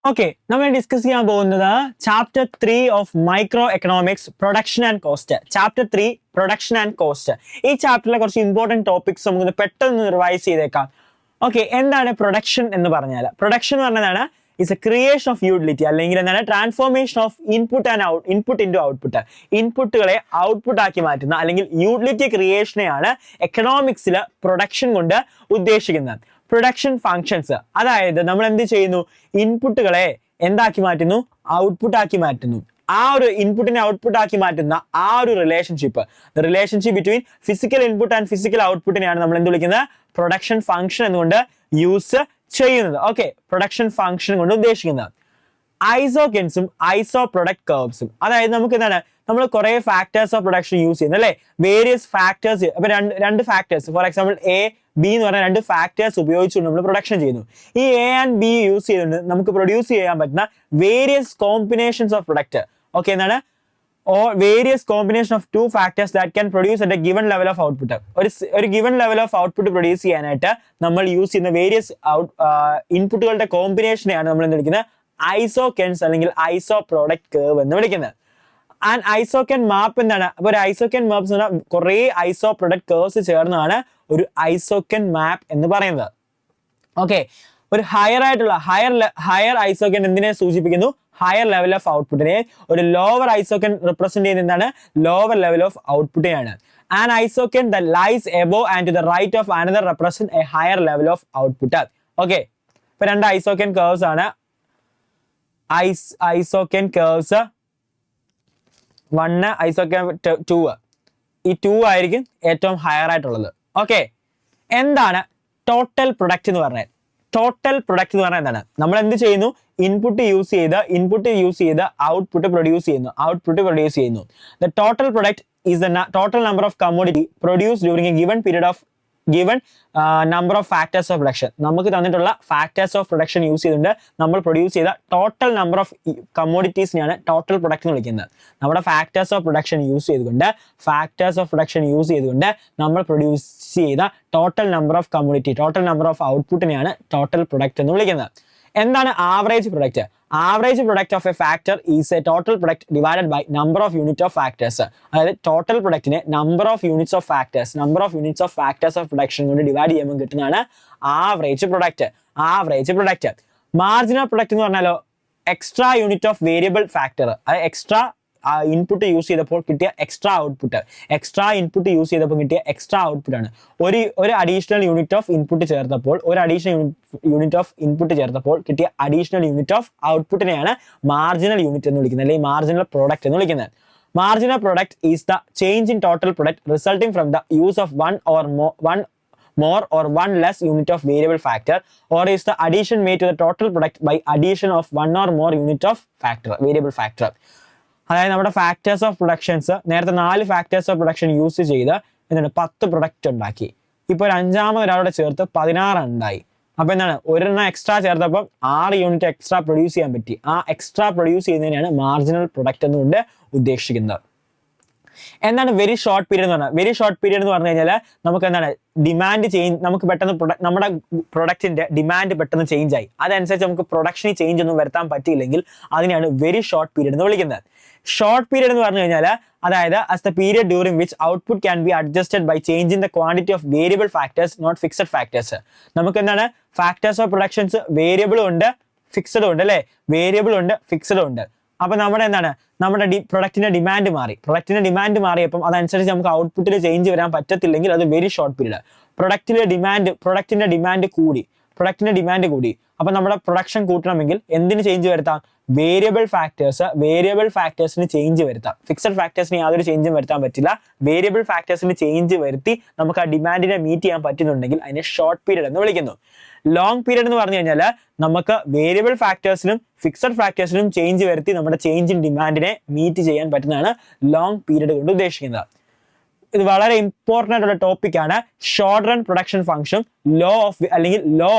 Okay, നമ്മൾ discuss ചെയ്യാൻ പോകുന്നത് chapter 3 of micro economics production and cost. Chapter 3 production and cost. ഈ ചാപ്റ്ററിലെ കുറച്ച് ഇമ്പോർട്ടൻറ്റ് ടോപ്പിക്സ് നമുക്ക് പെട്ടെന്ന് റിവൈസ് ചെയ്തേക്കാം. ഓക്കെ, എന്താണ് പ്രൊഡക്ഷൻ എന്ന് പറഞ്ഞാൽ? പ്രൊഡക്ഷൻ എന്ന് പറഞ്ഞതാണ് is a creation of utility, അല്ലെങ്കിൽ എന്താണ് transformation of input and input into output. ഇൻപുട്ടുകളെ ഔട്ട്പുട്ട് ആക്കി മാറ്റുന്ന അല്ലെങ്കിൽ യൂട്ടിലിറ്റി ക്രിയേഷനെയാണ് എക്കണോമിക്സിൽ പ്രൊഡക്ഷൻ കൊണ്ട് ഉദ്ദേശിക്കുന്നത്. പ്രൊഡക്ഷൻ ഫങ്ഷൻസ്, അതായത് നമ്മൾ എന്ത് ചെയ്യുന്നു, ഇൻപുട്ടുകളെ എന്താക്കി മാറ്റുന്നു, ഔട്ട്പുട്ട് ആക്കി മാറ്റുന്നു. ആ ഒരു ഇൻപുട്ടിനെ ഔട്ട്പുട്ട് ആക്കി മാറ്റുന്ന ആ ഒരു relationship, the relationship between physical input and physical ഔട്ട്പുട്ടിനെയാണ് നമ്മൾ എന്ത് വിളിക്കുന്നത്, പ്രൊഡക്ഷൻ ഫംഗ്ഷൻ എന്നുകൊണ്ട് യൂസ് ചെയ്യുന്നത്. ഓക്കെ, പ്രൊഡക്ഷൻ ഫംഗ്ഷൻ കൊണ്ട് ഉദ്ദേശിക്കുന്നത് ഐസോകെൻസും ഐസോ പ്രൊഡക്റ്റ് കർവ്സും. അതായത് നമുക്ക് എന്താണ്, നമ്മൾ കുറെ ഫാക്ടേഴ്സ് ഓഫ് പ്രൊഡക്ഷൻ യൂസ് ചെയ്യുന്നത് അല്ലേ, വേരിയസ് ഫാക്ടേഴ്സ്. അപ്പൊ രണ്ട് factors, for example A B എന്ന് പറഞ്ഞ രണ്ട് ഫാക്ടേഴ്സ് ഉപയോഗിച്ചുകൊണ്ട് നമ്മൾ പ്രൊഡക്ഷൻ ചെയ്യുന്നു. ഈ എ ആൻഡ് ബി യൂസ് ചെയ്തുകൊണ്ട് നമുക്ക് പ്രൊഡ്യൂസ് ചെയ്യാൻ പറ്റുന്ന various combinations of product. Okay, എന്താണ്, or various combination of two factors that can produce at a given level of output. ഒരു given level of output produce ചെയ്യാനായിട്ട് നമ്മൾ യൂസ് ചെയ്യുന്ന various ഇൻപുട്ടുകളുടെ കോമ്പിനേഷനെയാണ് നമ്മൾ എന്ത് വിളിക്കുന്നത്, ഐസോകെൻസ് അല്ലെങ്കിൽ ഐസോ പ്രോഡക്റ്റ് കർവ് എന്ന് വിളിക്കുന്നത്. ആൻഡ് ഐസോകെൻ മാപ്പ് എന്താണ്? അപ്പോൾ ഒരു ഐസോകെൻ മാപ്സ് എന്ന് പറഞ്ഞാൽ കുറേ ഐസോ പ്രൊഡക്റ്റ് കർവ്സ് ചേർന്നാണ് ഒരു ഐസോകെൻ മാപ്പ് എന്ന് പറയുന്നത്. ഓക്കെ, ഒരു ഹയർ ഐസോകെൻ എന്തിനെ സൂചിപ്പിക്കുന്നു, ഹയർ ലെവൽ ഓഫ് ഔട്ട്പുട്ടിനെ. ഒരു ലോവർ ഐസോകെൻ റിപ്രസെന്റ് ചെയ്യുന്ന എന്താണ്, ലോവർ ലെവൽ ഓഫ് ഔട്ട്പുട്ടിനെയാണ്. And isoquant that lies above and to the right of another represent a higher level of output. Okay, ഇപ്പൊ രണ്ട് ഐസോകെൻ കർവ്സ് ആണ്. Isoquant curves 1, isoquant 2. ഈ 2 ആയിരിക്കും ഏറ്റവും ഹയർ ആയിട്ടുള്ളത്. ഓക്കെ, എന്താണ് ടോട്ടൽ പ്രൊഡക്റ്റ് എന്ന് പറഞ്ഞാൽ? ടോട്ടൽ പ്രൊഡക്റ്റ് എന്ന് പറഞ്ഞാൽ എന്താണ്, നമ്മൾ എന്ത് ചെയ്യുന്നു, ഇൻപുട്ട് യൂസ് ചെയ്ത് ഔട്ട്പുട്ട് പ്രൊഡ്യൂസ് ചെയ്യുന്നു. The total product is the total number of commodity produce during A given period of given number of factors of production. നമുക്ക് തന്നിട്ടുള്ള ഫാക്ടേഴ്സ് ഓഫ് പ്രൊഡക്ഷൻ യൂസ് ചെയ്തുകൊണ്ട് നമ്മൾ പ്രൊഡ്യൂസ് ചെയ്ത ടോട്ടൽ നമ്പർ ഓഫ് കമ്മോഡിറ്റീസിനെയാണ് total product എന്ന് വിളിക്കുന്നത്. നമ്മുടെ factors of production use ചെയ്തുകൊണ്ട് നമ്മൾ പ്രൊഡ്യൂസ് ചെയ്ത total number of commodity, total number of ഔട്ട്പുട്ടിനെയാണ് ടോട്ടൽ പ്രൊഡക്റ്റ് എന്ന് വിളിക്കുന്നത്. എന്താണ് average product? Average product of a factor is a total product divided by number of unit of factors. അതായത് total പ്രൊഡക്റ്റിനെ number of units of factors of production കൊണ്ട് divide ചെയ്യുമ്പോൾ കിട്ടുന്നതാണ് average product. Marginal product എന്ന് പറഞ്ഞാലോ, extra unit of variable factor. അതായത് extra input use ചെയ്തപ്പോൾ കിട്ടിയ എക്സ്ട്രാ ഔട്ട്പുട്ട്, എക്സ്ട്രാ ഔട്ട്പുട്ട് ആണ്. ഒരു അഡീഷണൽ യൂണിറ്റ് ഓഫ് ഇൻപുട്ട് ചേർത്തപ്പോൾ കിട്ടിയ അഡീഷണൽ യൂണിറ്റ് ഓഫ് ഔട്ട്പുട്ടിനെയാണ് മാർജിനൽ യൂണിറ്റ് എന്ന് വിളിക്കുന്നത്, അല്ലെങ്കിൽ മാർജിനൽ പ്രോഡക്റ്റ് എന്ന് വിളിക്കുന്നത്. Marginal product is the change in total product resulting from the use of one more or one less unit of variable factor, or is the addition made to the total product by addition of one or more unit of variable factor. അതായത് നമ്മുടെ factors of productions നേരത്തെ 4 factors of production use ചെയ്ത് എന്താണ് 10 product ഉണ്ടാക്കി. ഇപ്പോൾ ഒരു 5ാമത് ഒരാളുടെ ചേർത്ത് 16 ഉണ്ടായി. അപ്പോൾ എന്താണ്, ഒരെണ്ണം എക്സ്ട്രാ ചേർത്തപ്പം 6 യൂണിറ്റ് എക്സ്ട്രാ പ്രൊഡ്യൂസ് ചെയ്യാൻ പറ്റി. ആ എക്സ്ട്രാ പ്രൊഡ്യൂസ് ചെയ്യുന്നതിനാണ് മാർജിനൽ പ്രൊഡക്റ്റ് എന്നുകൊണ്ട് ഉദ്ദേശിക്കുന്നത്. എന്താണ് വെരി ഷോർട്ട് പീരീഡ് എന്ന് പറഞ്ഞാൽ? വെരി ഷോർട്ട് പീരീഡ് എന്ന് പറഞ്ഞു കഴിഞ്ഞാൽ നമുക്ക് എന്താണ്, ഡിമാൻഡ് ചേഞ്ച്, നമുക്ക് പെട്ടെന്ന് നമ്മുടെ പ്രൊഡക്റ്റിന്റെ ഡിമാൻഡ് പെട്ടെന്ന് ചേഞ്ച് ആയി, അതനുസരിച്ച് നമുക്ക് പ്രൊഡക്ഷനിൽ ചേഞ്ച് ഒന്നും വരുത്താൻ പറ്റിയില്ലെങ്കിൽ അതിനെയാണ് വെരി ഷോർട്ട് പീരീഡ് എന്ന് വിളിക്കുന്നത്. ഷോർട്ട് പീരീഡ് എന്ന് പറഞ്ഞു കഴിഞ്ഞാൽ അതായത് as the period during which output can be adjusted by changing the quantity of variable factors, not fixed factors. നമുക്ക് എന്താണ്, ഫാക്ടേഴ്സ് ഓഫ് പ്രൊഡക്ഷൻസ് വേരിയബിളും ഉണ്ട് ഫിക്സഡും ഉണ്ട് അല്ലേ, ഫിക്സഡും ഉണ്ട്. അപ്പൊ നമ്മുടെ പ്രൊഡക്റ്റിന്റെ ഡിമാൻഡ് മാറിയപ്പം അതനുസരിച്ച് നമുക്ക് ഔട്ട്പുട്ടിൽ ചേഞ്ച് വരാൻ പറ്റത്തില്ലെങ്കിൽ അത് വെരി ഷോർട്ട് പീരീഡ്. പ്രൊഡക്റ്റിന്റെ ഡിമാൻഡ് കൂടി. അപ്പൊ നമ്മുടെ പ്രൊഡക്ഷൻ കൂട്ടണമെങ്കിൽ എന്തിന് ചേഞ്ച് വരുത്താം, വേരിയബിൾ ഫാക്ടേഴ്സിന് ചേഞ്ച് വരുത്താം. ഫിക്സഡ് ഫാക്ടേഴ്സിന് യാതൊരു ചേഞ്ചും വരുത്താൻ പറ്റില്ല. വേരിയബിൾ ഫാക്ടേഴ്സിന് ചേഞ്ച് വരുത്തി നമുക്ക് ആ ഡിമാൻഡിനെ മീറ്റ് ചെയ്യാൻ പറ്റുന്നുണ്ടെങ്കിൽ അതിനെ ഷോർട്ട് പീരീഡ് എന്ന് വിളിക്കുന്നു. ലോങ് പീരീഡ് എന്ന് പറഞ്ഞു കഴിഞ്ഞാൽ നമുക്ക് വേരിയബിൾ ഫാക്ടേഴ്സിനും ഫിക്സഡ് ഫാക്ടേഴ്സിനും ചേഞ്ച് വരുത്തി നമ്മുടെ ചേഞ്ച് ഇൻ ഡിമാൻഡിനെ മീറ്റ് ചെയ്യാൻ പറ്റുന്നതാണ് ലോങ് പീരീഡ് കൊണ്ട് ഉദ്ദേശിക്കുന്നത്. ഇത് വളരെ ഇമ്പോർട്ടൻ്റ് ആയിട്ടുള്ള ടോപ്പിക്കാണ്. Short run production function law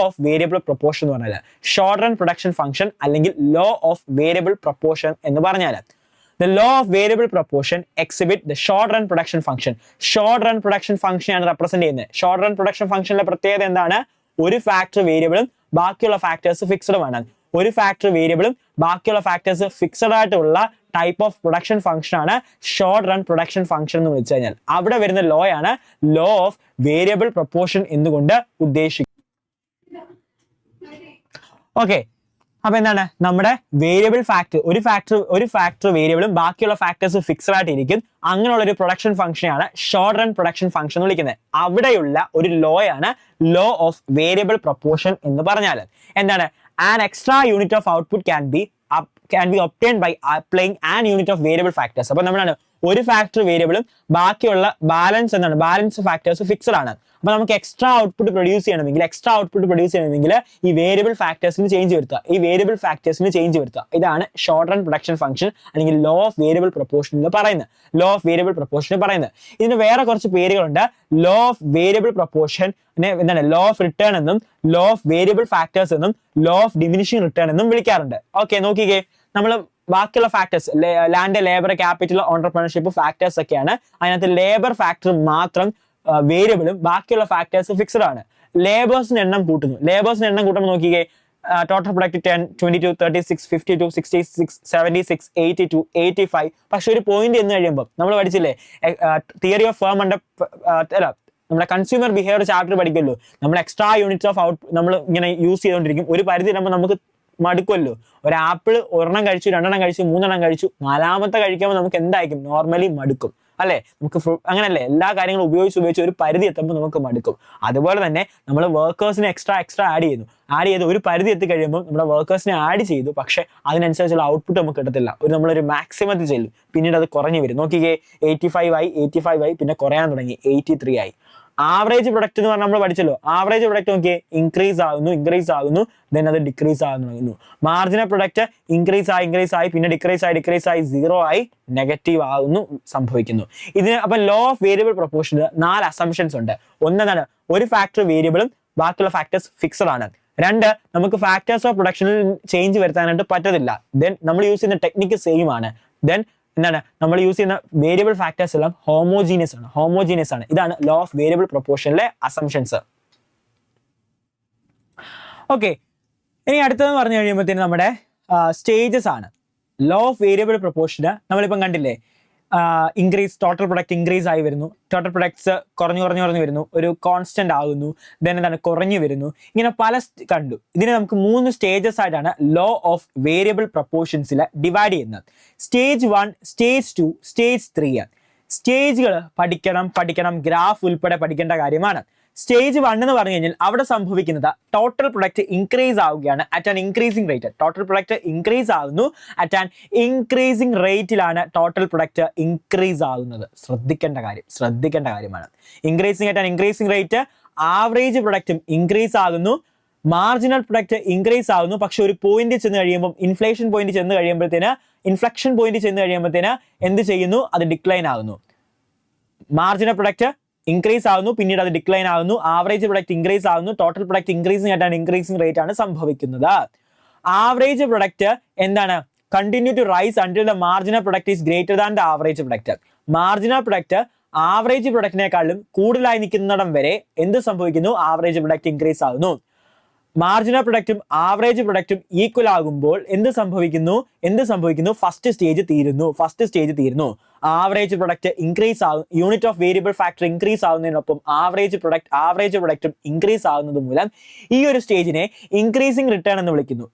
of variable proportion എന്ന് പറഞ്ഞാൽ, ഷോർട്ട് റൺ പ്രൊഡക്ഷൻ ഫംഗ്ഷൻ അല്ലെങ്കിൽ ലോ ഓഫ് വേരിയബിൾ പ്രൊപ്പോർഷൻ എന്ന് പറഞ്ഞാൽ, the law of variable proportion exhibit the short run production function. Short run production function ആണ് represent ചെയ്യുന്നത്. Short run production ഫംഗ്ഷനിലെ പ്രത്യേകത എന്താണ്, ഒരു ഫാക്ടർ വേരിയബിളും ബാക്കിയുള്ള ഫാക്ടേഴ്സ് ഫിക്സഡുമാണ്. ഒരു ഫാക്ടർ വേരിയബിളും ബാക്കിയുള്ള ഫാക്ടേഴ്സ് ഫിക്സഡ് ആയിട്ടുള്ള ടൈപ്പ് ഓഫ് പ്രൊഡക്ഷൻ ഫംഗ്ഷൻ ആണ് ഷോർട്ട് റൺ പ്രൊഡക്ഷൻ ഫംഗ്ഷൻ എന്ന് വിളിച്ചു കഴിഞ്ഞാൽ. അവിടെ വരുന്ന ലോ ആണ് ലോ ഓഫ് വേരിയബിൾ പ്രൊപ്പോർഷൻ എന്നുകൊണ്ട് ഉദ്ദേശിക്കുന്നത്. ഓക്കെ, അപ്പൊ എന്താണ് നമ്മുടെ വേരിയബിൾ ഫാക്ടർ, ഒരു ഫാക്ടർ വേരിയബിളും ബാക്കിയുള്ള ഫാക്ടേഴ്സ് ഫിക്സഡ് ആയിട്ടിരിക്കും. അങ്ങനെയുള്ള ഒരു പ്രൊഡക്ഷൻ ഫംഗ്ഷനെയാണ് ഷോർട്ട് റൺ പ്രൊഡക്ഷൻ ഫംഗ്ഷൻ എന്ന് വിളിക്കുന്നത്. അവിടെയുള്ള ഒരു ലോ ആണ് ലോ ഓഫ് വേരിയബിൾ പ്രൊപ്പോർഷൻ എന്ന് പറഞ്ഞാൽ എന്താണ്, an extra unit of output can be obtained by applying an unit of variable factors. അപ്പൊ നമ്മളാണ് ഒരു ഫാക്ടർ വേരിയബിളും ബാക്കിയുള്ള ബാലൻസ് ഫാക്ടേഴ്സ് ഫിക്സഡ് ആണ്. അപ്പൊ നമുക്ക് എക്സ്ട്രാ ഔട്ട്പുട്ട് പ്രൊഡ്യൂസ് ചെയ്യണമെങ്കിൽ ഈ വേരിയബിൾ ഫാക്ടേഴ്സിന് ചേഞ്ച് വരുത്തുക. ഇതാണ് ഷോർട്ട് റൺ പ്രൊഡക്ഷൻ ഫംഗ്ഷൻ അല്ലെങ്കിൽ ലോ ഓഫ് വേരിയബിൾ പ്രൊപ്പോർഷൻ എന്ന് പറയുന്നത്. ഇതിന് വേറെ കുറച്ച് പേരുകളുണ്ട്. ലോ ഓഫ് വേരിയബിൾ പ്രൊപ്പോർഷൻ എന്താണ്, ലോ ഓഫ് റിട്ടേൺ എന്നും ലോ ഓഫ് വേരിയബിൾ ഫാക്ടേഴ്സ് എന്നും ലോ ഓഫ് ഡിമിനിഷിംഗ് റിട്ടേൺ എന്നും വിളിക്കാറുണ്ട്. ഓക്കെ, നോക്കിക്കേ, നമ്മൾ ബാക്കിയുള്ള factors land, labour, capital, entrepreneurship factors ഒക്കെയാണ്. അതിനകത്ത് ലേബർ ഫാക്ടർ മാത്രം വേരിയബിളും ബാക്കിയുള്ള ഫാക്ടേഴ്സ് ഫിക്സഡ് ആണ്. ലേബേഴ്സിന്റെ എണ്ണം കൂട്ടുമ്പോൾ നോക്കിക്കേ, ടോട്ടൽ പ്രൊഡക്റ്റ് 10, 22, 36, 52, 66, 76, 82, 85. പക്ഷെ ഒരു പോയിന്റ് എന്ന് കഴിയുമ്പോൾ നമ്മൾ പഠിച്ചില്ലേ തിയറി ഓഫ് ഫേം അല്ല നമ്മുടെ കൺസ്യൂമർ ബിഹേവിയർ ചാപ്റ്റർ പഠിക്കുമല്ലോ. നമ്മൾ എക്സ്ട്രാ യൂണിറ്റ്സ് ഓഫ് നമ്മൾ ഇങ്ങനെ യൂസ് ചെയ്തുകൊണ്ടിരിക്കും. ഒരു പരിധി നമ്മൾ നമുക്ക് മടുക്കുമല്ലോ. ഒരു ആപ്പിൾ ഒരെണ്ണം കഴിച്ചു, 2 എണ്ണം കഴിച്ചു, 3 എണ്ണം കഴിച്ചു, 4ാമത്തെ കഴിക്കുമ്പോൾ നമുക്ക് എന്തായിരിക്കും, നോർമലി മടുക്കും അല്ലെ. നമുക്ക് അങ്ങനല്ലേ, എല്ലാ കാര്യങ്ങളും ഉപയോഗിച്ച് ഒരു പരിധി എത്തുമ്പോൾ നമുക്ക് മടുക്കും. അതുപോലെ തന്നെ നമ്മൾ വർക്കേഴ്സിനെ എക്സ്ട്രാ ആഡ് ചെയ്ത് ഒരു പരിധി എത്തി കഴിയുമ്പോൾ നമ്മുടെ വർക്കേഴ്സിനെ ആഡ് ചെയ്തു, പക്ഷെ അതിനനുസരിച്ചുള്ള ഔട്ട്പുട്ട് നമുക്ക് കിട്ടത്തില്ല. നമ്മളൊരു മാക്സിമത്തിൽ ചെല്ലും, പിന്നീട് അത് കുറഞ്ഞു വരും. നോക്കിക്കേ, 85 ആയി, പിന്നെ കുറയാൻ തുടങ്ങി, 83 ആയി. ആവറേജ് പ്രൊഡക്റ്റ് എന്ന് പറഞ്ഞാൽ നമ്മൾ പഠിച്ചല്ലോ. ആവറേജ് പ്രൊഡക്റ്റ് നോക്കിയേ, ഇൻക്രീസ് ആകുന്നു, ദെൻ അത് ഡിക്രീസ് ആകുന്നു. മാർജിനൽ പ്രൊഡക്റ്റ് ഇൻക്രീസ് ആയി, പിന്നെ ഡിക്രീസ് ആയി, 0 ആയി, നെഗറ്റീവ് ആകുന്നു, സംഭവിക്കുന്നു. ഇതിന് അപ്പൊ ലോ ഓഫ് വേരിയബിൾ പ്രൊപ്പോർഷനിൽ 4 അസംഷൻസ് ഉണ്ട്. ഒന്നെന്താണ്, ഒരു ഫാക്ടർ വേരിയബിളും ബാക്കിയുള്ള ഫാക്ടേഴ്സ് ഫിക്സഡ് ആണ്. 2, നമുക്ക് ഫാക്ടേഴ്സ് ഓഫ് പ്രൊഡക്ഷനിൽ ചേഞ്ച് വരുത്താനായിട്ട് പറ്റത്തില്ല. ദെൻ നമ്മൾ യൂസ് ചെയ്യുന്ന ടെക്നിക്ക് സെയിം ആണ്. ദെൻ എന്താണ്, നമ്മൾ യൂസ് ചെയ്യുന്ന വേരിയബിൾ ഫാക്ടേഴ്സ് എല്ലാം ഹോമോജീനിയസ് ആണ്. ഇതാണ് ലോ ഓഫ് വേരിയബിൾ പ്രൊപ്പോർഷനിലെ അസംഷൻസ്. ഓക്കെ, ഇനി അടുത്തതെന്ന് പറഞ്ഞു കഴിയുമ്പോഴത്തേന് നമ്മുടെ സ്റ്റേജസ് ആണ്. ലോ ഓഫ് വേരിയബിൾ പ്രൊപ്പോർഷന് നമ്മളിപ്പം കണ്ടില്ലേ, ടോട്ടൽ പ്രൊഡക്റ്റ് ഇൻക്രീസ് ആയി വരുന്നു, ടോട്ടൽ പ്രൊഡക്ട്സ് കുറഞ്ഞു വരുന്നു, ഒരു കോൺസ്റ്റന്റ് ആകുന്നു, ദെൻ എന്താണ് കുറഞ്ഞു വരുന്നു, ഇങ്ങനെ പല കണ്ടു. ഇതിനെ നമുക്ക് 3 സ്റ്റേജസ് ആയിട്ടാണ് ലോ ഓഫ് വേരിയബിൾ പ്രൊപ്പോർഷൻസിൽ ഡിവൈഡ് ചെയ്യുന്നത്. Stage 1, stage 2, stage 3. സ്റ്റേജുകൾ പഠിക്കണം, ഗ്രാഫ് ഉൾപ്പെടെ പഠിക്കേണ്ട കാര്യമാണ്. സ്റ്റേജ് 1 എന്ന് പറഞ്ഞു കഴിഞ്ഞാൽ അവിടെ സംഭവിക്കുന്നത് ടോട്ടൽ പ്രൊഡക്റ്റ് ഇൻക്രീസ് ആവുകയാണ് at an increasing rate. Total product increase ആകുന്നു അറ്റ് ആൻ ഇൻക്രീസിംഗ് റേറ്റിലാണ് ടോട്ടൽ പ്രൊഡക്റ്റ് ഇൻക്രീസ് ആകുന്നത്. ശ്രദ്ധിക്കേണ്ട കാര്യമാണ്. Increasing at an increasing rate. Average പ്രൊഡക്റ്റും ഇൻക്രീസ് ആകുന്നു, മാർജിനൽ പ്രൊഡക്റ്റ് ഇൻക്രീസ് ആകുന്നു. പക്ഷെ ഒരു പോയിന്റ് ചെന്ന് കഴിയുമ്പോൾ, ഇൻഫ്ലേഷൻ പോയിന്റ് ചെന്ന് കഴിയുമ്പോഴത്തേന് എന്ത് ചെയ്യുന്നു, അത് ഡിക്ലൈൻ ആകുന്നു. മാർജിനൽ പ്രൊഡക്റ്റ് ഇൻക്രീസ് ആകുന്നു, പിന്നീട് അത് ഡിക്ലൈൻ ആകുന്നു. ആവറേജ് പ്രൊഡക്റ്റ് ഇൻക്രീസ് ആകുന്നു, ടോട്ടൽ പ്രൊഡക്റ്റ് ഇൻക്രീസിംഗ് ആയിട്ട് ഇൻക്രീസിംഗ് റേറ്റ് ആണ് സംഭവിക്കുന്നത്. ആവറേജ് പ്രൊഡക്റ്റ് എന്താണ്, continue to rise until the marginal product is greater than the average product. Marginal product average പ്രൊഡക്റ്റിനേക്കാളും കൂടുതലായി നിൽക്കുന്നിടം വരെ എന്ത് സംഭവിക്കുന്നു, ആവറേജ് പ്രൊഡക്റ്റ് ഇൻക്രീസ് ആകുന്നു. മാർജിനൽ പ്രൊഡക്റ്റും ആവറേജ് പ്രൊഡക്റ്റും ഈക്വൽ ആകുമ്പോൾ എന്ത് സംഭവിക്കുന്നു, ഫസ്റ്റ് സ്റ്റേജ് തീരുന്നു. ആവറേജ് പ്രൊഡക്റ്റ് ഇൻക്രീസ് ആകും, unit of variable factor increase ആകുന്നതിനൊപ്പം ആവറേജ് പ്രൊഡക്റ്റും ഇൻക്രീസ് ആകുന്നത് മൂലം ഈ ഒരു സ്റ്റേജിനെ ഇൻക്രീസിംഗ് റിട്ടേൺ എന്ന് വിളിക്കുന്നു.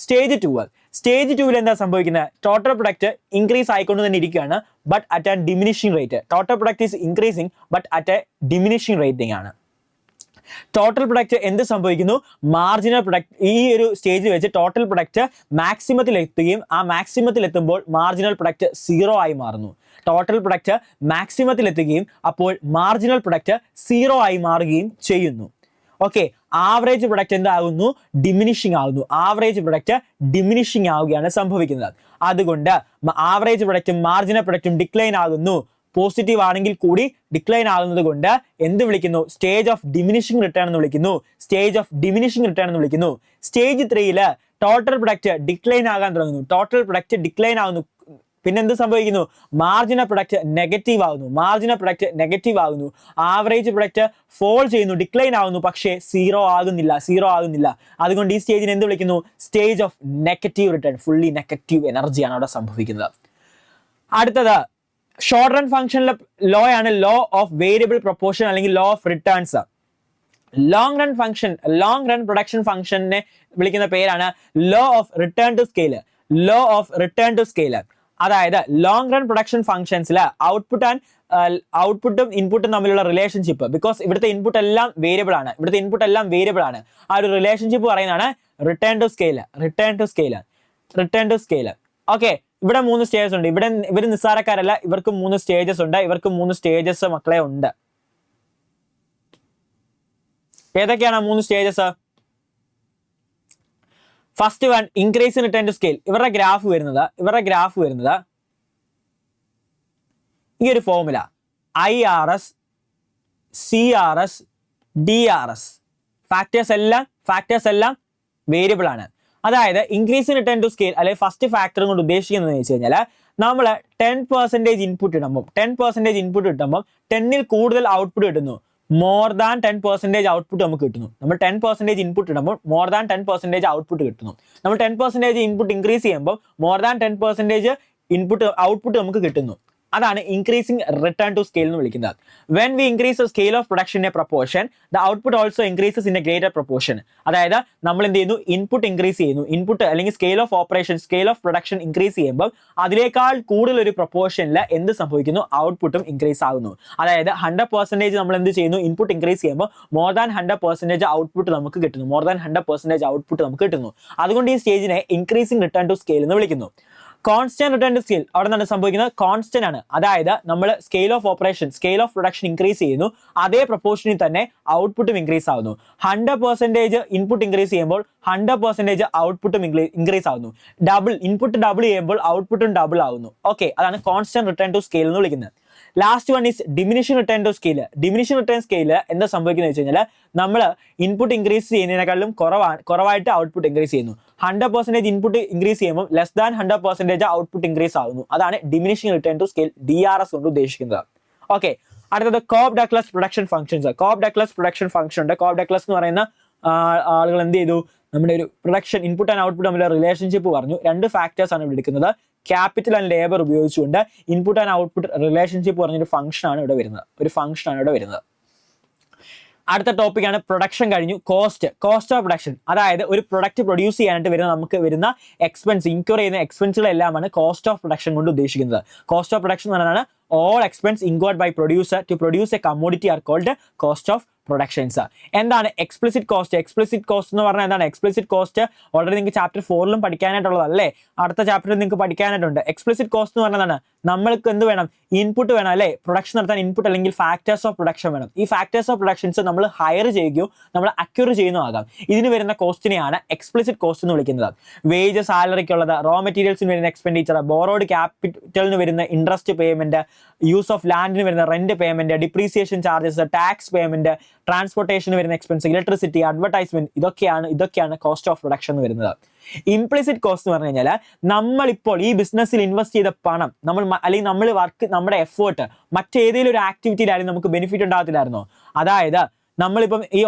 സ്റ്റേജ് 2 എന്താ സംഭവിക്കുന്നത്, ടോട്ടൽ പ്രൊഡക്റ്റ് ഇൻക്രീസ് ആയിക്കൊണ്ട് തന്നെ ഇരിക്കുകയാണ്, but at an diminishing rate. Total product is increasing but at A diminishing rating ആണ്. ടോട്ടൽ പ്രൊഡക്റ്റ് എന്ത് സംഭവിക്കുന്നു, മാർജിനൽ പ്രൊഡക്റ്റ് ഈ ഒരു സ്റ്റേജിൽ വെച്ച് ടോട്ടൽ പ്രൊഡക്റ്റ് മാക്സിമത്തിൽ എത്തുകയും ആ മാക്സിമത്തിൽ എത്തുമ്പോൾ മാർജിനൽ പ്രൊഡക്റ്റ് 0 ആയി മാറുന്നു. ടോട്ടൽ പ്രൊഡക്റ്റ് മാക്സിമത്തിൽ എത്തുകയും അപ്പോൾ മാർജിനൽ പ്രൊഡക്റ്റ് 0 ആയി മാറുകയും ചെയ്യുന്നു. ഓക്കെ, ആവറേജ് പ്രൊഡക്റ്റ് എന്താകുന്നു, ഡിമിനിഷിംഗ് ആവുകയാണ് സംഭവിക്കുന്നത്. അതുകൊണ്ട് ആവറേജ് പ്രൊഡക്റ്റും മാർജിനൽ പ്രൊഡക്റ്റും ഡിക്ലൈൻ ആകുന്നു. പോസിറ്റീവ് ആണെങ്കിൽ കൂടി ഡിക്ലൈൻ ആകുന്നത് കൊണ്ട് എന്ത് വിളിക്കുന്നു, സ്റ്റേജ് ഓഫ് ഡിമിനിഷിംഗ് റിട്ടേൺ എന്ന് വിളിക്കുന്നു. സ്റ്റേജ് 3 ടോട്ടൽ പ്രൊഡക്റ്റ് ഡിക്ലൈൻ ആകാൻ തുടങ്ങുന്നു. പിന്നെ എന്ത് സംഭവിക്കുന്നു? മാർജിനൽ പ്രൊഡക്റ്റ് നെഗറ്റീവ് ആകുന്നു. ആവറേജ് പ്രൊഡക്റ്റ് ഫോൾ ചെയ്യുന്നു, ഡിക്ലൈൻ ആകുന്നു, പക്ഷേ സീറോ ആകുന്നില്ല. അതുകൊണ്ട് ഈ സ്റ്റേജിനെ എന്ത് വിളിക്കുന്നു? Stage of negative return. Fully negative എനർജിയാണ് അവിടെ സംഭവിക്കുന്നത്. അടുത്തത് ഷോർട്ട് റൺ ഫംഗ്ഷനിലെ ലോ ആണ് ലോ ഓഫ് വേരിയബിൾ പ്രൊപ്പോർഷൻ അല്ലെങ്കിൽ law of returns. Long run production ഫംഗ്ഷനെ വിളിക്കുന്ന പേരാണ് law of return to scale. അതായത് ലോങ് റൺ പ്രൊഡക്ഷൻ ഫംഗ്ഷൻസിൽ ഔട്ട്പുട്ടും ഇൻപുട്ടും തമ്മിലുള്ള റിലേഷൻഷിപ്പ്, ബിക്കോസ് ഇവിടുത്തെ ഇൻപുട്ട് എല്ലാം വേരിയബിൾ ആണ്, ആ ഒരു റിലേഷൻഷിപ്പ് പറയുന്നതാണ് റിട്ടേൺ ടു സ്കെയിൽ. ഓക്കെ, ഇവിടെ 3 സ്റ്റേജസ് ഉണ്ട്. ഇവർ നിസ്സാരക്കാരല്ല, ഇവർക്ക് 3 സ്റ്റേജസ് ഉണ്ട്. മക്കളെ ഉണ്ട്. ഏതൊക്കെയാണ് 3 stages? First one increase in return to scale. ഇവരുടെ ഗ്രാഫ് വരുന്നത് ഈ ഒരു formula IRS CRS DRS. Factors എല്ലാം വേരിയബിൾ ആണ്. അതായത് increase in return to scale അല്ലെങ്കിൽ ഫസ്റ്റ് ഫാക്ടർ കൊണ്ട് ഉദ്ദേശിക്കുന്നത് വെച്ച് കഴിഞ്ഞാൽ നമ്മൾ 10% ഇൻപുട്ട് ഇടുമ്പോൾ 10ൽ കൂടുതൽ ഔട്ട്പുട്ട് കിട്ടുന്നു, മോർ ദാൻ 10% ഔട്ട്പുട്ട് നമുക്ക് കിട്ടുന്നു. നമ്മൾ 10% ഇൻപുട്ട് ഇടുമ്പോൾ മോർ ദാൻ 10% ഔട്ട്പുട്ട് കിട്ടുന്നു. നമ്മൾ 10% ഇൻപുട്ട് ഇൻക്രീസ് ചെയ്യുമ്പോൾ മോർ ദാൻ 10% ഔട്ട്പുട്ട് നമുക്ക് കിട്ടുന്നു. അതാണ് ഇൻക്രീസിംഗ് റിട്ടേൺ ടു സ്കെയിൽ എന്ന് വിളിക്കുന്നത്. When we increase the scale of production in A proportion, the output also increases in A greater proportion. അതായത് നമ്മൾ എന്ത് ചെയ്യുന്നു? ഇൻപുട്ട് ഇൻക്രീസ് ചെയ്യുന്നു. ഇൻപുട്ട് അല്ലെങ്കിൽ സ്കെയിൽ ഓഫ് പ്രൊഡക്ഷൻ ഇൻക്രീസ് ചെയ്യുമ്പോൾ അതിനേക്കാൾ കൂടുതൽ ഒരു പ്രൊപ്പോർഷനിൽ എന്ത് സംഭവിക്കുന്നു? ഔട്ട്പുട്ടും ഇൻക്രീസ് ആകുന്നു. അതായത് 100% നമ്മൾ എന്ത് ചെയ്യുന്നു? ഇൻപുട്ട് ഇൻക്രീസ് ചെയ്യുമ്പോൾ മോർ ദാൻ 100% ഔട്ട്പുട്ട് നമുക്ക് കിട്ടുന്നു. അതുകൊണ്ട് ഈ സ്റ്റേജിനെ ഇൻക്രീസിംഗ് റിട്ടേൺ ടു സ്കെയിൽ എന്ന് വിളിക്കുന്നു. കോൺസ്റ്റന്റ് റിട്ടേൺ ടു സ്കെയിൽ അവിടെ നിന്നാണ് സംഭവിക്കുന്നത്? കോൺസ്റ്റന്റ് ആണ്. അതായത് നമ്മൾ സ്കെയിൽ ഓഫ് പ്രൊഡക്ഷൻ ഇൻക്രീസ് ചെയ്യുന്നു, അതേ പ്രൊപ്പോർഷനിൽ തന്നെ ഔട്ട്പുട്ടും ഇൻക്രീസ് ആവുന്നു. 100% ഇൻപുട്ട് ഇൻക്രീസ് ചെയ്യുമ്പോൾ 100% ഔട്ട്പുട്ടും ഇൻക്രീസ് ആവുന്നു. ഇൻപുട്ട് ഡബിൾ ചെയ്യുമ്പോൾ ഔട്ട്പുട്ടും ഡബിൾ ആവുന്നു. ഓക്കെ, അതാണ് കോൺസ്റ്റന്റ് റിട്ടേൺ ടു സ്കെയിൽ എന്ന് വിളിക്കുന്നത്. Last one is diminishing return to scale. എന്താ സംഭവിക്കുന്നത് വെച്ച് കഴിഞ്ഞാൽ നമ്മൾ ഇൻപുട്ട് ഇൻക്രീസ് ചെയ്യുന്നതിനേക്കാളും കുറവായിട്ട് ഔട്ട്പുട്ട് ഇൻക്രീസ് ചെയ്യുന്നു. 100% ഇൻപുട്ട് ഇൻക്രീസ് ചെയ്യുമ്പോൾ ലെസ് ദാൻ 100% ഔട്ട്പുട്ട് ഇൻക്രീസ് ആവുന്നു. അതാണ് diminishing return to scale DRS കൊണ്ട് ഉദ്ദേശിക്കുന്നത്. ഓക്കെ, അടുത്തത് Cobb Douglas production functions. Cobb Douglas എന്ന് പറയുന്ന ആളുകൾ എന്ത് ചെയ്തു? നമ്മുടെ ഒരു പ്രൊഡക്ഷൻ ഇൻപുട്ട് ആൻഡ് ഔട്ട്പുട്ട് തമ്മിലുള്ള റിലേഷൻഷിപ്പ് പറഞ്ഞു. 2 ഫാക്ടേഴ്സ് ആണ് ഇവിടെ എടുക്കുന്നത്. ക്യാപിറ്റൽ ആൻഡ് ലേബർ ഉപയോഗിച്ചുകൊണ്ട് ഇൻപുട്ട് ആൻഡ് ഔട്ട്പുട്ട് റിലേഷൻഷിപ്പ് പറഞ്ഞൊരു ഫംഗ്ഷൻ ആണ് ഇവിടെ വരുന്നത്. അടുത്ത ടോപ്പിക്കാണ് പ്രൊഡക്ഷൻ കഴിഞ്ഞു. Cost of production. അതായത് ഒരു പ്രൊഡക്റ്റ് പ്രൊഡ്യൂസ് ചെയ്യാനായിട്ട് നമുക്ക് വരുന്ന എക്സ്പെൻസ്, ഇൻക്വയർ ചെയ്യുന്ന എക്സ്പെൻസുകളെല്ലാമാണ് കോസ്റ്റ് ഓഫ് പ്രൊഡക്ഷൻ കൊണ്ട് ഉദ്ദേശിക്കുന്നത്. കോസ്റ്റ് ഓഫ് പ്രൊഡക്ഷൻ എന്ന് പറഞ്ഞാൽ all expense incurred by producer to produce a commodity are called cost of productions. എന്താണ് എക്സ്പ്ലിസിറ്റ് കോസ്റ്റ് എന്ന് പറഞ്ഞാൽ എന്താണ്? എക്സ്പ്ലിസിറ്റ് കോസ്റ്റ് ഓൾറെഡി നിങ്ങൾക്ക് ചാപ്റ്റർ 4ലും പഠിക്കാനായിട്ടുള്ളതല്ലേ, അടുത്ത ചാപ്റ്ററിൽ നിങ്ങൾക്ക് പഠിക്കാനായിട്ടുണ്ട്. എക്സ്പ്ലിസിറ്റ് കോസ്റ്റ് എന്ന് പറഞ്ഞാൽ എന്താണ്? നമ്മൾക്ക് എന്ത് വേണം? ഇൻപുട്ട് വേണം അല്ലേ? പ്രൊഡക്ഷൻ നടത്താൻ ഇൻപുട്ട് അല്ലെങ്കിൽ ഫാക്ടേഴ്സ് ഓഫ് പ്രൊഡക്ഷൻ വേണം. ഈ ഫാക്ടേഴ്സ് ഓഫ് പ്രൊഡക്ഷൻസ് നമ്മൾ ഹയർ ചെയ്യുകയോ നമ്മൾ അക്യൂർ ചെയ്യുന്നതാകാം. ഇതിന് വരുന്ന കോസ്റ്റിനെയാണ് എക്സ്പ്ലിസിറ്റ് കോസ്റ്റ് എന്ന് വിളിക്കുന്നത്. വേജ്, സാലറിക്കുള്ളത്, റോ മെറ്റീരിയൽസിന് വരുന്ന എക്സ്പെൻഡിച്ചർ, ബോറോഡ് ക്യാപിറ്റലിന് വരുന്ന ഇൻട്രസ്റ്റ് പേയ്മെന്റ്, യൂസ് ഓഫ് ലാൻഡിന് വരുന്ന rent payment, depreciation charges, tax payment, ട്രാൻസ്പോർട്ടേഷന് വരുന്ന എക്സ്പെൻസ്, ഇലക്ട്രിസിറ്റി, അഡ്വർടൈസ്മെന്റ്, ഇതൊക്കെയാണ് കോസ്റ്റ് ഓഫ് പ്രൊഡക്ഷൻ എന്ന് വരുന്നത്. ഇംപ്ലിസിറ്റ് കോസ്റ്റ് എന്ന് പറഞ്ഞു കഴിഞ്ഞാൽ നമ്മളിപ്പോൾ ഈ ബിസിനസ്സിൽ ഇൻവെസ്റ്റ് ചെയ്ത പണം അല്ലെങ്കിൽ നമ്മുടെ എഫേർട്ട് മറ്റേതെങ്കിലും ഒരു ആക്ടിവിറ്റിയിലായിരുന്നു നമുക്ക് ബെനിഫിറ്റ് ഉണ്ടാകത്തില്ലായിരുന്നോ? അതായത് നമ്മളിപ്പം ഈ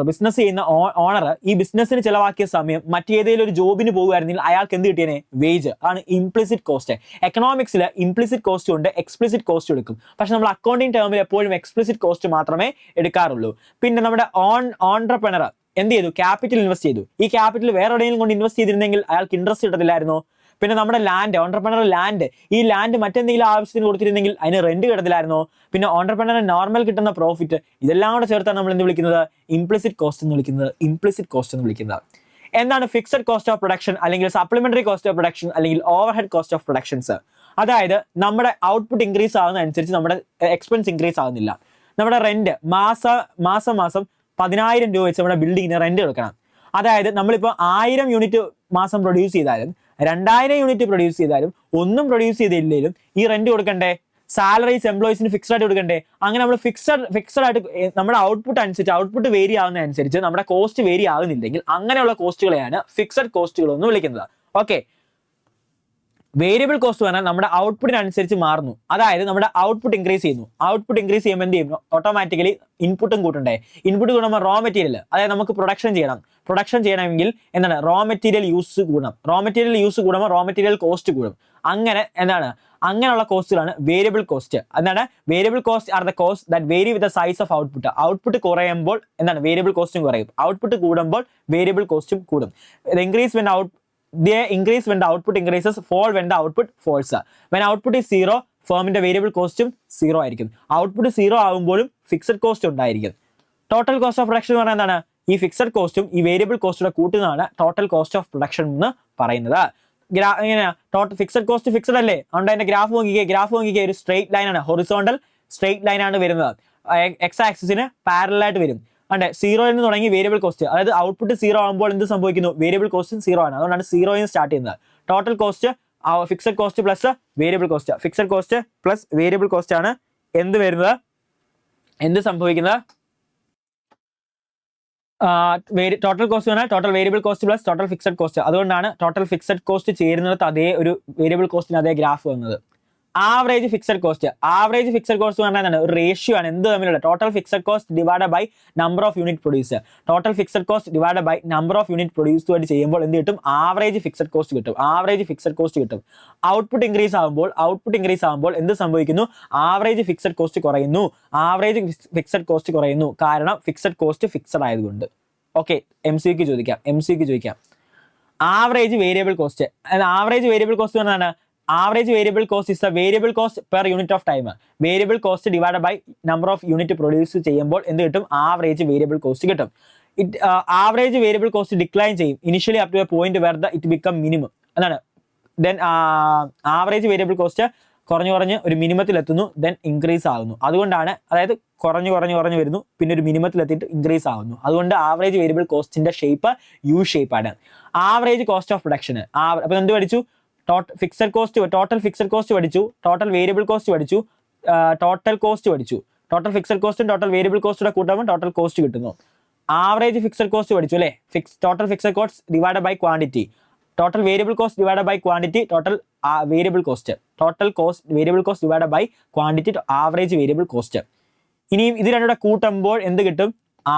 ബിസിനസ് ചെയ്യുന്ന ഓണർ ഈ ബിസിനസ്സിന് ചിലവാക്കിയ സമയം മറ്റേതെങ്കിലും ഒരു ജോബിന് പോകുമായിരുന്നെങ്കിൽ അയാൾക്ക് എന്ത് കിട്ടിയേനെ? വേജ്. ആണ് ഇംപ്ലിസിറ്റ് കോസ്റ്റ്. എക്കണോമിക്സിൽ ഇംപ്ലിസിറ്റ് കോസ്റ്റ് ഉണ്ട്, എക്സ്പ്ലിസിറ്റ് കോസ്റ്റ് എടുക്കും. പക്ഷെ നമ്മൾ അക്കൗണ്ടിങ് ടേമിൽ എപ്പോഴും എക്സ്പ്ലിസിറ്റ് കോസ്റ്റ് മാത്രമേ എടുക്കാറുള്ളൂ. പിന്നെ നമ്മുടെ ഓൺട്രപ്രണർ എന്ത് ചെയ്തു? ക്യാപിറ്റൽ ഇൻവെസ്റ്റ് ചെയ്തു. ഈ ക്യാപിറ്റൽ വേറെ എവിടെയെങ്കിലും കൊണ്ട് ഇൻവെസ്റ്റ് ചെയ്തിരുന്നെങ്കിൽ അയാൾക്ക് ഇൻട്രസ്റ്റ് കിട്ടത്തില്ലായിരുന്നോ? പിന്നെ നമ്മുടെ ഓൺട്രപ്രണർ ഈ ലാൻഡ് മറ്റെന്തെങ്കിലും ആവശ്യത്തിന് കൊടുത്തിരുന്നെങ്കിൽ അതിന് റെന്റ് കിട്ടത്തില്ലായിരുന്നോ? പിന്നെ ഓൺട്രപ്രണർ നോർമൽ കിട്ടുന്ന പ്രോഫിറ്റ്, ഇതെല്ലാം കൂടെ ചേർത്താണ് നമ്മൾ എന്ത് വിളിക്കുന്നത്? ഇംപ്ലിസിറ്റ് കോസ്റ്റ് എന്ന് വിളിക്കുന്നത്. എന്താണ് ഫിക്സഡ് കോസ്റ്റ് ഓഫ് പ്രൊഡക്ഷൻ അല്ലെങ്കിൽ സപ്ലിമെന്ററി കോസ്റ്റ് ഓഫ് പ്രൊഡക്ഷൻ അല്ലെങ്കിൽ ഓവർഹെഡ് കോസ്റ്റ് ഓഫ് പ്രൊഡക്ഷൻസ്? അതായത് നമ്മുടെ ഔട്ട്പുട്ട് ഇൻക്രീസ് ആകുന്ന അനുസരിച്ച് നമ്മുടെ എക്സ്പെൻസ് ഇൻക്രീസ് ആകുന്നില്ല. നമ്മുടെ റെന്റ് മാസം 10,000 രൂപ വെച്ച് നമ്മുടെ ബിൽഡിങ്ങിന് റെന്റ് കൊടുക്കണം. അതായത് നമ്മളിപ്പോൾ 1000 യൂണിറ്റ് മാസം പ്രൊഡ്യൂസ് ചെയ്താലും 2000 യൂണിറ്റ് പ്രൊഡ്യൂസ് ചെയ്താലും ഒന്നും പ്രൊഡ്യൂസ് ചെയ്തില്ലെങ്കിലും ഈ റെന്റ് കൊടുക്കണ്ടേ? സാലറീസ് എംപ്ലോയീസിന് ഫിക്സ്ഡ് ആയിട്ട് കൊടുക്കണ്ടേ? അങ്ങനെ നമ്മൾ ഫിക്സഡ് ആയിട്ട് നമ്മുടെ ഔട്ട്പുട്ട് വേരി ആകുന്ന അനുസരിച്ച് നമ്മുടെ കോസ്റ്റ് വേരി ആകുന്നില്ലെങ്കിൽ അങ്ങനെയുള്ള കോസ്റ്റുകളെയാണ് ഫിക്സഡ് കോസ്റ്റുകൾ എന്ന് വിളിക്കുന്നത്. ഓക്കെ, വേരിയബിൾ കോസ്റ്റ് പറഞ്ഞാൽ നമ്മുടെ ഔട്ട്പുട്ടിനനുസരിച്ച് മാറുന്നു. അതായത് നമ്മുടെ ഔട്ട്പുട്ട് ഇൻക്രീസ് ചെയ്യുന്നു. ഔട്ട്പുട്ട് ഇൻക്രീസ് ചെയ്യുമ്പോൾ എന്ത് ചെയ്യും? ഓട്ടോമാറ്റിക്കലി ഇൻപുട്ടും കൂട്ടണ്ടേ? ഇൻപുട്ട് കൂടുമ്പോൾ റോ മെറ്റീരിയൽ, അതായത് നമുക്ക് പ്രൊഡക്ഷൻ ചെയ്യണം. പ്രൊഡക്ഷൻ ചെയ്യണമെങ്കിൽ എന്താണ്? റോ മെറ്റീരിയൽ യൂസ് കൂടണം. റോ മെറ്റീരിയൽ യൂസ് കൂടുമ്പോൾ റോ മെറ്റീരിയൽ കോസ്റ്റ് കൂടും. അങ്ങനെ എന്താണ്? അങ്ങനെയുള്ള കോസ്റ്റുകളാണ് വേരിയബിൾ കോസ്റ്റ്. എന്താണ്? Variable cost are the cost that vary with the size of output. Output കുറയുമ്പോൾ എന്താണ്? വേരിയബിൾ കോസ്റ്റും കുറയും. ഔട്ട്പുട്ട് കൂടുമ്പോൾ വേരിയബിൾ കോസ്റ്റും കൂടും. They increase when the output increases, fall when the output falls. When output is 0, ഫേമിന്റെ variable കോസ്റ്റും 0 ആയിരിക്കും. ഔട്ട്പുട്ട് 0 ആകുമ്പോഴും ഫിക്സഡ് കോസ്റ്റ് ഉണ്ടായിരിക്കും. ടോട്ടൽ കോസ്റ്റ് ഓഫ് പ്രൊഡക്ഷൻ എന്ന് പറഞ്ഞാൽ എന്താണ്? ഈ ഫിക്സഡ് കോസ്റ്റും ഈ വേരിയബിൾ കോസ്റ്റുടെ കൂട്ടുന്നതാണ് ടോട്ടൽ കോസ്റ്റ് ഓഫ് പ്രൊഡക്ഷൻ എന്ന് പറയുന്നത്. എങ്ങനെയാ? ടോട്ടൽ ഫിക്സഡ് കോസ്റ്റ് ഫിക്സഡ് അല്ലേ? അതുകൊണ്ട് അതിന്റെ ഗ്രാഫ് നോക്കിക്കേ ഒരു സ്ട്രെയിറ്റ് ലൈൻ ആണ്, ഹൊറിസോണ്ടൽ സ്ട്രെയിറ്റ് ലൈൻ ആണ് വരുന്നത്. എക്സ് ആക്സിസിന് പാരലൽ ആയിട്ട് വരും. അതെ, 0 എന്ന് തുടങ്ങി വേരിയബിൾ കോസ്റ്റ്, അതായത് ഔട്ട്പുട്ട് 0 ആകുമ്പോൾ എന്ത് സംഭവിക്കുന്നു? വേരിയബിൾ കോസ്റ്റും 0 ആണ്. അതുകൊണ്ടാണ് 0 സ്റ്റാർട്ട് ചെയ്യുന്നത്. Total cost fixed cost plus variable cost, fixed cost plus variable cost ആണ് എന്ത് വരുന്നത്? എന്ത് സംഭവിക്കുന്നത്? ടോട്ടൽ കോസ്റ്റ് പറഞ്ഞാൽ total variable cost plus total fixed cost. അതുകൊണ്ടാണ് ടോട്ടൽ ഫിക്സഡ് കോസ്റ്റ് ചേരുന്നിടത്ത് അതേ ഒരു വേരിയബിൾ കോസ്റ്റിന് അതേ ഗ്രാഫ് വന്നത്. ആവറേജ് ഫിക്സഡ് കോസ്റ്റ് പറഞ്ഞാൽ എന്താണ്? ഒരു റേഷ്യോ ആണ് എന്ത് തമ്മിലുള്ള? Total fixed cost divide by number of unit produce. Total fixed cost divide by number of unit produce ആയിട്ട് ചെയ്യുമ്പോൾ എന്ത് കിട്ടും? ആവറേജ് ഫിക്സഡ് കോസ്റ്റ് കിട്ടും. ഔട്ട്പുട്ട് ഇൻക്രീസ് ആകുമ്പോൾ എന്ത് സംഭവിക്കുന്നു? ആവറേജ് ഫിക്സഡ് കോസ്റ്റ് കുറയുന്നു. കാരണം ഫിക്സഡ് കോസ്റ്റ് ഫിക്സഡ് ആയതുകൊണ്ട്. ഓക്കെ, എം സിക്ക് ചോദിക്കാം. ആവറേജ് വേരിയബിൾ കോസ്റ്റ് പറഞ്ഞാൽ average variable cost is the variable cost per unit of time. Variable cost divided by number of unit produced ചെയ്യുമ്പോൾ എന്ത് കിട്ടും? ആവറേജ് വേരിയബിൾ കോസ്റ്റ് കിട്ടും. ആവറേജ് വേരിയബിൾ കോസ്റ്റ് ഡിക്ലൈൻ ചെയ്യും initially up to a point where the it become minimum. അതാണ്. Then average variable cost കുറഞ്ഞ് ഒരു മിനിമത്തിൽ എത്തുന്നു, then increase ആകുന്നു. അതുകൊണ്ടാണ്, അതായത് കുറഞ്ഞു വരുന്നു, പിന്നെ ഒരു മിനിമത്തിൽ എത്തിയിട്ട് ഇൻക്രീസ് ആകുന്നു. അതുകൊണ്ട് ആവറേജ് വേരിയബിൾ കോസ്റ്റിന്റെ ഷേപ്പ് യു ഷേപ്പാണ്. Average cost of production. അപ്പൊ എന്ത് പഠിച്ചു? ടോട്ടൽ ഫിക്സഡ് കോസ്റ്റ് പഠിച്ചു, ടോട്ടൽ വേരിയബിൾ കോസ്റ്റ് പഠിച്ചു, ടോട്ടൽ കോസ്റ്റ് പഠിച്ചു. ടോട്ടൽ ഫിക്സഡ് കോസ്റ്റും ടോട്ടൽ വേരിയബിൾ കോസ്റ്റൂടെ കൂട്ടുമ്പോൾ ടോട്ടൽ കോസ്റ്റ് കിട്ടുന്നു. ആവറേജ് ഫിക്സഡ് കോസ്റ്റ് പഠിച്ചു അല്ലേ? Total fixed cost divide by quantity. Total variable cost divide by quantity, total variable cost. Total cost variable cost divide by quantity, average variable cost. ഇനിയും ഇത് രണ്ടുകൂടെ കൂട്ടുമ്പോൾ എന്ത് കിട്ടും?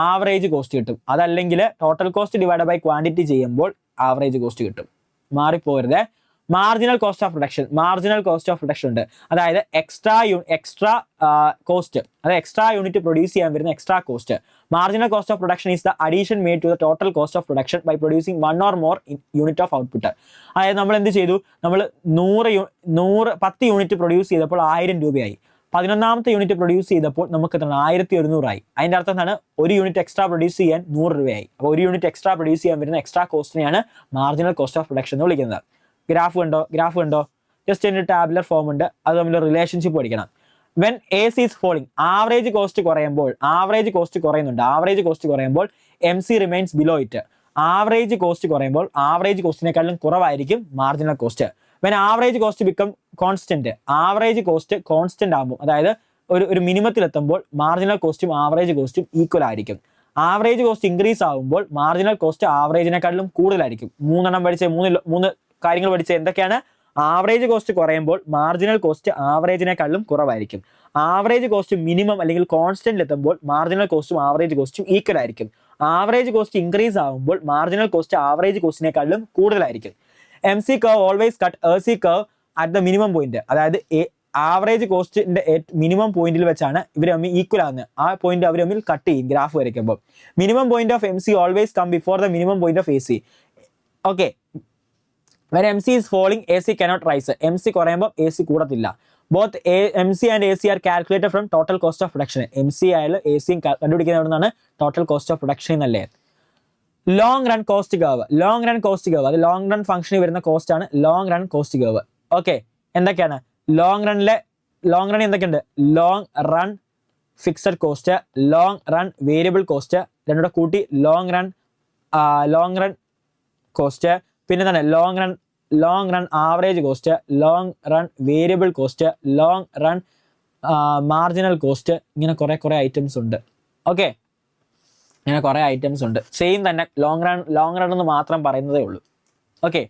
ആവറേജ് കോസ്റ്റ് കിട്ടും. അതല്ലെങ്കിൽ total cost divide by quantity ചെയ്യുമ്പോൾ average cost കിട്ടും. മാറിപ്പോരുത്. മാർജിനൽ കോസ്റ്റ് ഓഫ് പ്രൊഡക്ഷൻ ഉണ്ട്. അതായത് എക്സ്ട്രാ കോസ്റ്റ്, അതായത് എക്സ്ട്രാ യൂണിറ്റ് പ്രൊഡ്യൂസ് ചെയ്യാൻ വരുന്ന extra cost. Marginal cost of production is the addition made to the total cost of production by producing 1 or more unit of output. അതായത് നമ്മൾ എന്ത് ചെയ്തു? നമ്മൾ 10 യൂണിറ്റ് പ്രൊഡ്യൂസ് ചെയ്തപ്പോൾ 1000 രൂപയായി. 11ാമത്തെ യൂണിറ്റ് പ്രൊഡ്യൂസ് ചെയ്തപ്പോൾ നമുക്ക് 1100 ആയി. അതിന്റെ അർത്ഥം എന്താണ്? ഒരു യൂണിറ്റ് എക്സ്ട്രാ പ്രൊഡ്യൂസ് ചെയ്യാൻ 100 രൂപയായി. അപ്പോൾ ഒരു യൂണിറ്റ് എക്സ്ട്രാ പ്രൊഡ്യൂസ് ചെയ്യാൻ വരുന്ന എക്സ്ട്രാ കോസ്റ്റിനെയാണ് മാർജിനൽ കോസ്റ്റ് ഓഫ് പ്രൊഡക്ഷൻ എന്ന് വിളിക്കുന്നത്. ഗ്രാഫ് കണ്ടോ? ജസ്റ്റ് അതിന്റെ ടാബുലർ ഫോം ഉണ്ട്, അത് തമ്മിൽ റിലേഷൻഷിപ്പ് പഠിക്കണം. When A C is falling, average cost കുറയുമ്പോൾ M C remains below it. Average cost കുറയുമ്പോൾ ആവറേജ് കോസ്റ്റിനെക്കാളും കുറവായിരിക്കും marginal cost. When average cost become constant, average cost constant ആകുമ്പോൾ, അതായത് ഒരു മിനിമത്തിൽ എത്തുമ്പോൾ മാർജിനൽ കോസ്റ്റും ആവറേജ് കോസ്റ്റും ഈക്വൽ ആയിരിക്കും. ആവറേജ് കോസ്റ്റ് ഇൻക്രീസ് ആകുമ്പോൾ മാർജിനൽ കോസ്റ്റ് ആവറേജിനെക്കാളും കൂടുതലായിരിക്കും. മൂന്ന് കാര്യങ്ങൾ പഠിച്ച എന്തൊക്കെയാണ്? ആവറേജ് കോസ്റ്റ് കുറയുമ്പോൾ മാർജിനൽ കോസ്റ്റ് ആവറേജിനെക്കാളും കുറവായിരിക്കും. ആവറേജ് കോസ്റ്റ് മിനിമം അല്ലെങ്കിൽ കോൺസ്റ്റന്റിൽ എത്തുമ്പോൾ മാർജിനൽ കോസ്റ്റും ആവറേജ് കോസ്റ്റും ഈക്വൽ ആയിരിക്കും. ആവറേജ് കോസ്റ്റ് ഇൻക്രീസ് ആകുമ്പോൾ മാർജിനൽ കോസ്റ്റ് ആവറേജ് കോസ്റ്റിനെക്കാളും കൂടുതലായിരിക്കും. M C curve always cut A C curve at the minimum point. അതായത് ആവറേജ് കോസ്റ്റിന്റെ മിനിമം പോയിന്റിൽ വെച്ചാണ് ഇവർ തമ്മിൽ ഈക്വൽ ആകുന്നത്. ആ പോയിന്റ് അവർ തമ്മിൽ കട്ട് ചെയ്യും ഗ്രാഫ് വരയ്ക്കുമ്പോൾ. Minimum point of M C always come before the minimum point of A C. Okay, when MC is falling, AC cannot rise. MC കുറയുമ്പോൾ AC കൂടത്തില്ല. Both MC and AC are calculated from total cost of production. MC ആയാലും AC കണ്ടുപിടിക്കുന്നത് എവിടെ നിന്നാണ്? Total cost of production എന്നല്ലേ. Long run cost curve, അത് long run ഫംഗ്ഷനിൽ വരുന്ന cost ആണ് long run cost curve. Okay, എന്തൊക്കെയാണ് ലോങ് റൺ? എന്തൊക്കെയുണ്ട്? Long run fixed cost, long run variable cost, രണ്ടുകൂടെ കൂട്ടി ലോങ് റൺ കോസ്റ്റ്. പിന്നെ എന്താണ്? Long run average cost, long run variable cost, long run marginal cost. ഇങ്ങനെ കുറെ items ഉണ്ട്. Okay, ഇങ്ങനെ കുറെ ഐറ്റംസ് ഉണ്ട്. സെയിം തന്നെ ലോങ് റൺ എന്ന് മാത്രം പറയുന്നതേ ഉള്ളൂ. ഓക്കെ.